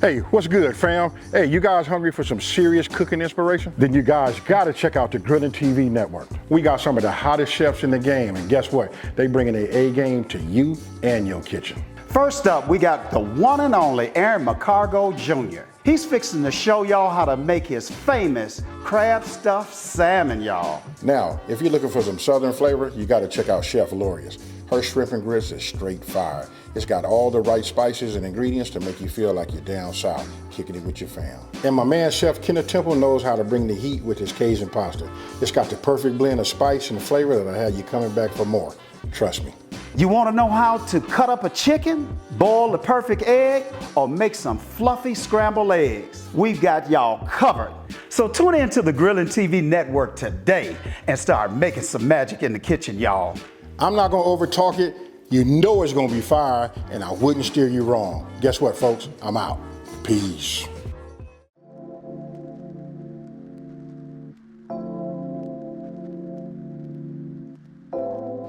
Hey, what's good, fam? Hey, you guys hungry for some serious cooking inspiration? Then you guys gotta check out the Grillin' TV network. We got some of the hottest chefs in the game, and guess what? They bringing their A game to you and your kitchen. First up, we got the one and only Aaron McCargo Jr. He's fixing to show y'all how to make his famous crab stuffed salmon, y'all. Now, if you're looking for some southern flavor, you gotta check out Chef Loria's. Her shrimp and grits is straight fire. It's got all the right spices and ingredients to make you feel like you're down south, kicking it with your fam. And my man Chef Kenneth Temple knows how to bring the heat with his Cajun pasta. It's got the perfect blend of spice and flavor that'll have you coming back for more. Trust me. You want to know how to cut up a chicken, boil the perfect egg, or make some fluffy scrambled eggs? We've got y'all covered. So tune in to the Grillin' TV network today and start making some magic in the kitchen, y'all. I'm not gonna overtalk it. You know it's gonna be fire, and I wouldn't steer you wrong. Guess what, folks? I'm out. Peace.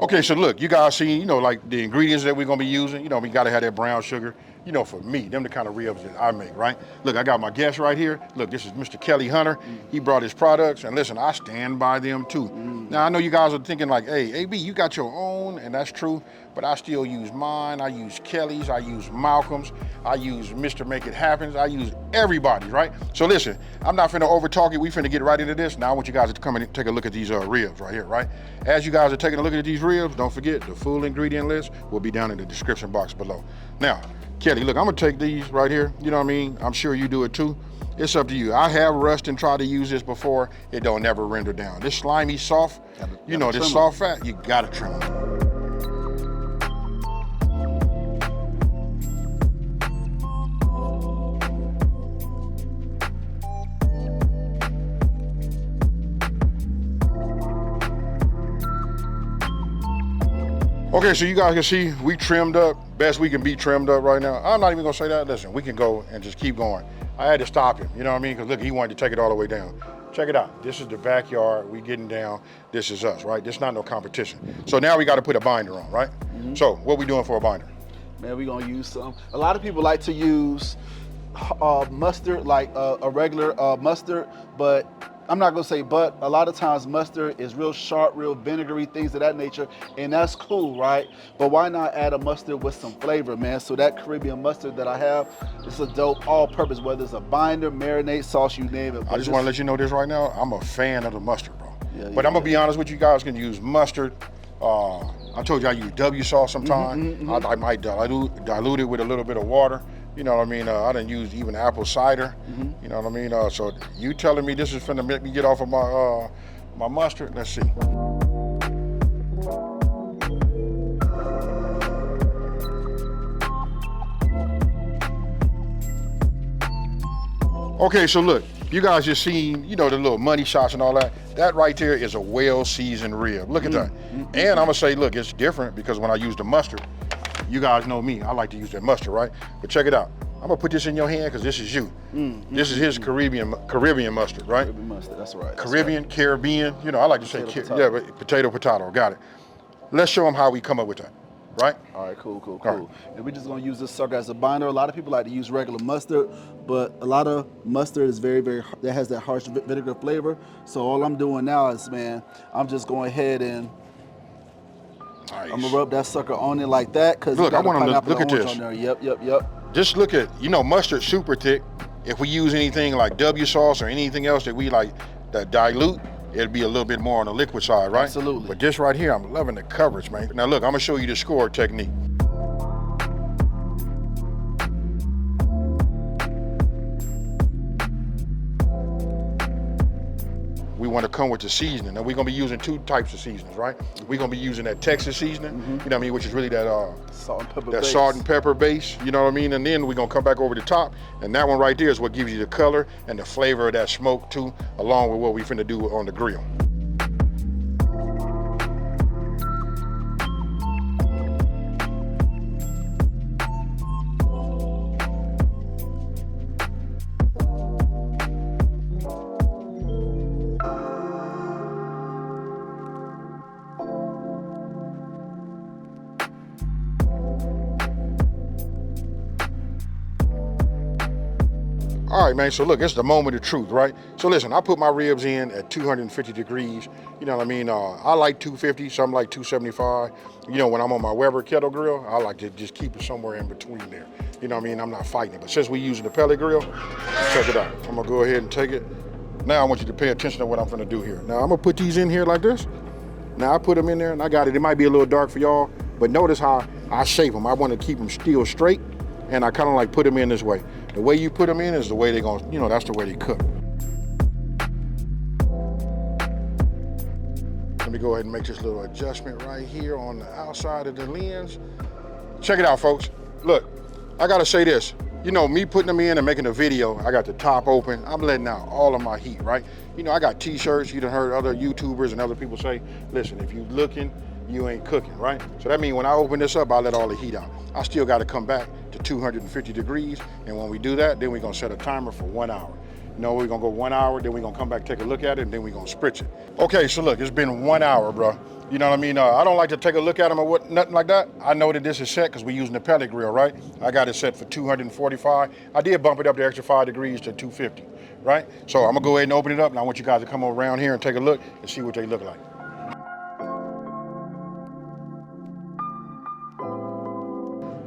Okay, so look, you guys see, like the ingredients that we're gonna be using. We gotta have that brown sugar. For me, them the kind of ribs that I make, right? Look, I got my guest right here. Look, this is Mr. Kelly Hunter. He brought his products, and listen, I stand by them too. Now, I know you guys are thinking like, hey, AB, you got your own, and that's true, but I still use mine. I use Kelly's, I use Malcolm's, I use Mr. Make It Happen, I use everybody's, right? So listen, I'm not finna overtalk it. We finna get right into this. Now I want you guys to come and take a look at these ribs right here, right? As you guys are taking a look at these ribs, don't forget the full ingredient list will be down in the description box below. Now, Kelly, look, I'm gonna take these right here. You know what I mean? I'm sure you do it too. It's up to you. I have rushed and tried to use this before. It don't never render down. This slimy, soft, this soft fat, you gotta trim them. Okay, so you guys can see we trimmed up, best we can be trimmed up right now. I'm not even gonna say that. Listen, we can go and just keep going. I had to stop him, you know what I mean? Because look, he wanted to take it all the way down. Check it out. This is the backyard. We getting down. This is us, right? This is not no competition. So now we got to put a binder on, right? So what we doing for a binder? Man, we gonna use some. A lot of people like to use mustard, like a regular mustard, but I'm not gonna say but, a lot of times mustard is real sharp, real vinegary, things of that nature, and that's cool, right? But why not add a mustard with some flavor, man? So that Caribbean mustard that I have, it's a dope all-purpose, whether it's a binder, marinade, sauce, you name it. I just wanna let you know this right now, I'm a fan of the mustard, bro. But I'm gonna be honest with you guys, can use mustard. I told you I use W sauce sometimes. I might dilute it with a little bit of water. You know what I mean? I didn't use even apple cider. You know what I mean? So you telling me this is finna make me get off of my my mustard? Let's see. Okay, so look, you guys just seen, the little money shots and all that. That right there is a well-seasoned rib. Look at that. And I'm gonna say, look, it's different because when I use the mustard, you guys know me, I like to use that mustard, right? But check it out. I'm gonna put this in your hand because this is you. This is his Caribbean mustard, right? Caribbean mustard, that's right. Caribbean. I like to say, potato, got it. Let's show them how we come up with that, right? All right, cool. Right. And we're just gonna use this sucker as a binder. A lot of people like to use regular mustard, but a lot of mustard is that has that harsh vinegar flavor. So all I'm doing now is, man, I'm just going ahead and Nice. I'm gonna rub that sucker on it like that, because look, I want them to look at this. On there. Yep. Just look at, mustard super thick. If we use anything like W sauce or anything else that we like that dilute, it'll be a little bit more on the liquid side, right? Absolutely. But this right here, I'm loving the coverage, man. Now look, I'm gonna show you the score technique. We want to come with the seasoning. Now we're gonna be using two types of seasonings, right? We're gonna be using that Texas seasoning, you know what I mean, which is really that salt and pepper base, you know what I mean? And then we're gonna come back over the top, and that one right there is what gives you the color and the flavor of that smoke too, along with what we finna do on the grill. All right, man, so look, it's the moment of truth, right? So listen, I put my ribs in at 250 degrees. You know what I mean? I like 250, some like 275. You know, when I'm on my Weber kettle grill, I like to just keep it somewhere in between there. You know what I mean? I'm not fighting it. But since we're using the pellet grill, check it out. I'm gonna go ahead and take it. Now I want you to pay attention to what I'm gonna do here. Now I'm gonna put these in here like this. Now I put them in there and I got it. It might be a little dark for y'all, but notice how I shape them. I wanna keep them still straight, and I kinda like put them in this way. The way you put them in is the way they're gonna, you know, that's the way they cook. Let me go ahead and make this little adjustment right here on the outside of the lens. Check it out, folks. Look, I gotta say this. You know, me putting them in and making a video, I got the top open. I'm letting out all of my heat, right? You know, I got t-shirts. You done heard other YouTubers and other people say, listen, if you looking, you ain't cooking, right? So that means when I open this up, I let all the heat out. I still gotta come back to 250 degrees. And when we do that, then we're gonna set a timer for 1 hour. You know, we're gonna go 1 hour, then we're gonna come back, take a look at it, and then we're gonna spritz it. Okay, so look, it's been 1 hour, bro. You know what I mean? I don't like to take a look at them or nothing like that. I know that this is set because we're using the pellet grill, right? I got it set for 245. I did bump it up the extra 5 degrees to 250, right? So I'm gonna go ahead and open it up, and I want you guys to come around here and take a look and see what they look like.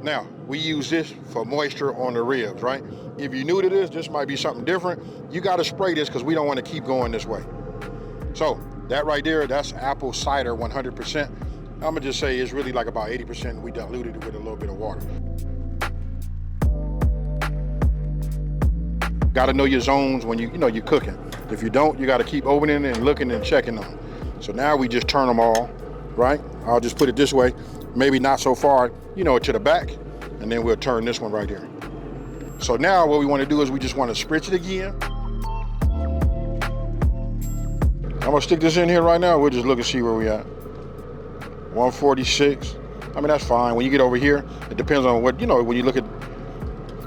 Now, we use this for moisture on the ribs, right? If you're new to this might be something different. You gotta spray this because we don't want to keep going this way. So, that right there, that's apple cider 100%. I'm gonna just say it's really like about 80%. We diluted it with a little bit of water. Gotta know your zones when you're cooking. If you don't, you gotta keep opening and looking and checking them. So now we just turn them all, right? I'll just put it this way, maybe not so far, you know, to the back, and then we'll turn this one right here. So now what we want to do is we just want to spritz it again. I'm gonna stick this in here right now. We'll just look and see where we at. 146. I mean, that's fine. When you get over here, it depends on what, you know, when you look at,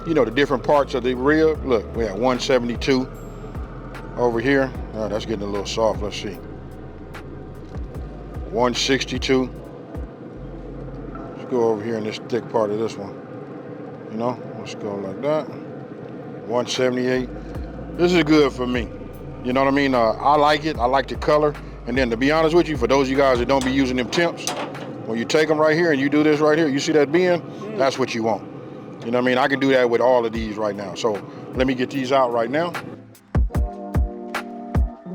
you know, the different parts of the rib. Look, we at 172 over here. Oh, that's getting a little soft. Let's see. 162. Let's go over here in this thick part of this one. You know, let's go like that. 178. This is good for me. You know what I mean? I like it. I like the color. And then to be honest with you, for those of you guys that don't be using them temps, when you take them right here and you do this right here, you see that bend? That's what you want. You know what I mean? I can do that with all of these right now. So let me get these out right now.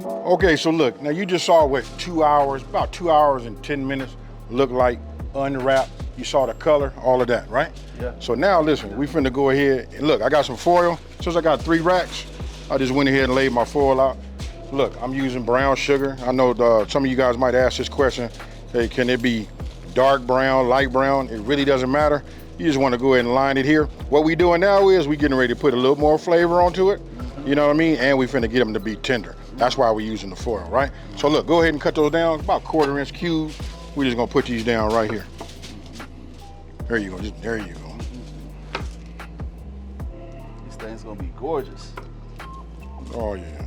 Okay, so look, now you just saw what 2 hours, about 2 hours and 10 minutes look like unwrapped. You saw the color, all of that, right? Yeah. So now listen, we finna go ahead and look, I got some foil. Since I got 3 racks, I just went ahead and laid my foil out. Look, I'm using brown sugar. I know some of you guys might ask this question, hey, can it be dark brown, light brown? It really doesn't matter. You just wanna go ahead and line it here. What we doing now is we getting ready to put a little more flavor onto it. You know what I mean? And we finna get them to be tender. That's why we're using the foil, right? So look, go ahead and cut those down, about 1/4 inch cubes. We're just gonna put these down right here. There you go, there you go. These things gonna be gorgeous. Oh yeah.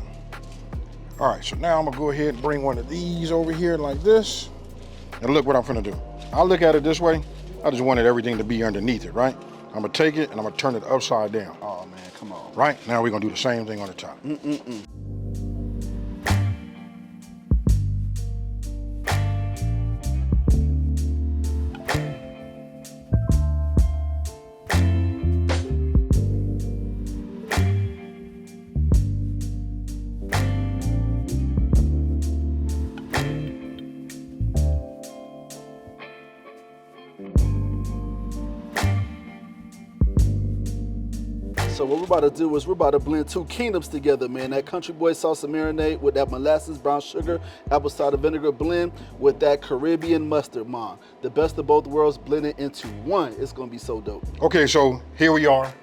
All right, so now I'm gonna go ahead and bring one of these over here like this. And look what I'm gonna do. I'll look at it this way. I just wanted everything to be underneath it, right? I'm gonna take it and I'm gonna turn it upside down. Oh man, come on. Right, now we're gonna do the same thing on the top. So what we're about to do is we're about to blend 2 kingdoms together, man. That country boy salsa marinade with that molasses, brown sugar, apple cider vinegar blend with that Caribbean mustard, man. The best of both worlds blended into one. It's gonna be so dope. Okay, so here we are.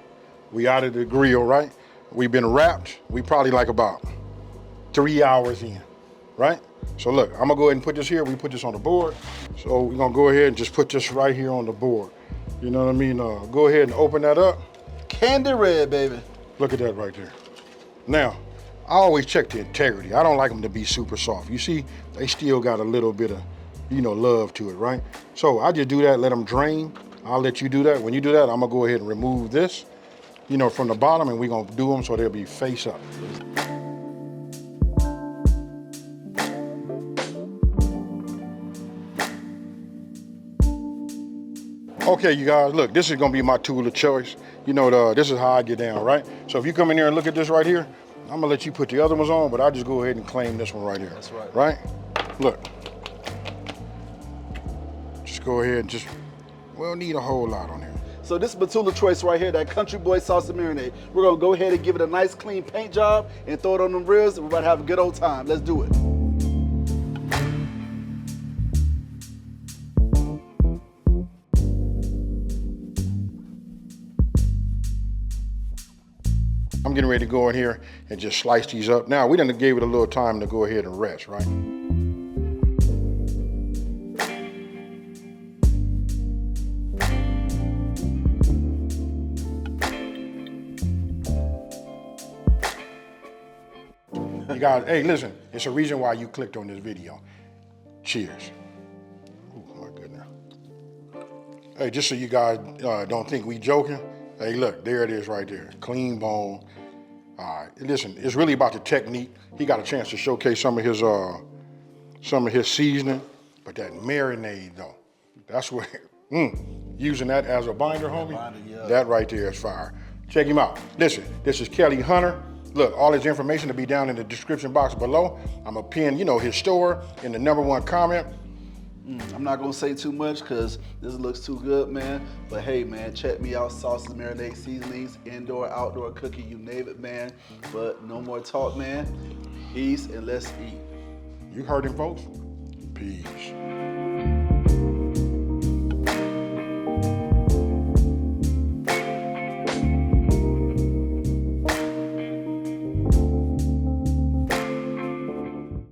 We out of the grill, right? We've been wrapped. We probably like about 3 hours in, right? So look, I'm gonna go ahead and put this here. We put this on the board. So we're gonna go ahead and just put this right here on the board. You know what I mean? Go ahead and open that up. Candy red, baby. Look at that right there. Now, I always check the integrity. I don't like them to be super soft. You see, they still got a little bit of, you know, love to it, right? So I just do that, let them drain. I'll let you do that. When you do that, I'm gonna go ahead and remove this. you know, from the bottom, and we're gonna do them so they'll be face up. Okay, you guys, look, this is gonna be my tool of choice. You know, this is how I get down, right? So if you come in here and look at this right here, I'm gonna let you put the other ones on, but I just go ahead and claim this one right here. That's right. Right? Look. Just go ahead and just, we don't need a whole lot on here. So this is my tool of choice right here, that Country Boy Salsa Marinade. We're gonna go ahead and give it a nice clean paint job and throw it on them ribs, and we're about to have a good old time. Let's do it. I'm getting ready to go in here and just slice these up. Now, we done gave it a little time to go ahead and rest, right? You guys, hey, listen, it's a reason why you clicked on this video. Cheers. Oh, my goodness. Hey, just so you guys don't think we joking, hey, look, there it is right there. Clean bone. Listen, it's really about the technique. He got a chance to showcase some of his seasoning, but that marinade though, that's where, using that as a binder, homie, Yeah. that right there is fire. Check him out. Listen, this is Kelly Hunter. Look, all his information will be down in the description box below. I'm gonna pin, you know, his store in the #1 comment. I'm not gonna say too much because this looks too good, man. But hey, man, check me out. Sauces, marinade, seasonings, indoor, outdoor cooking, you name it, man. But no more talk, man. Peace and let's eat. You heard him, folks. Peace.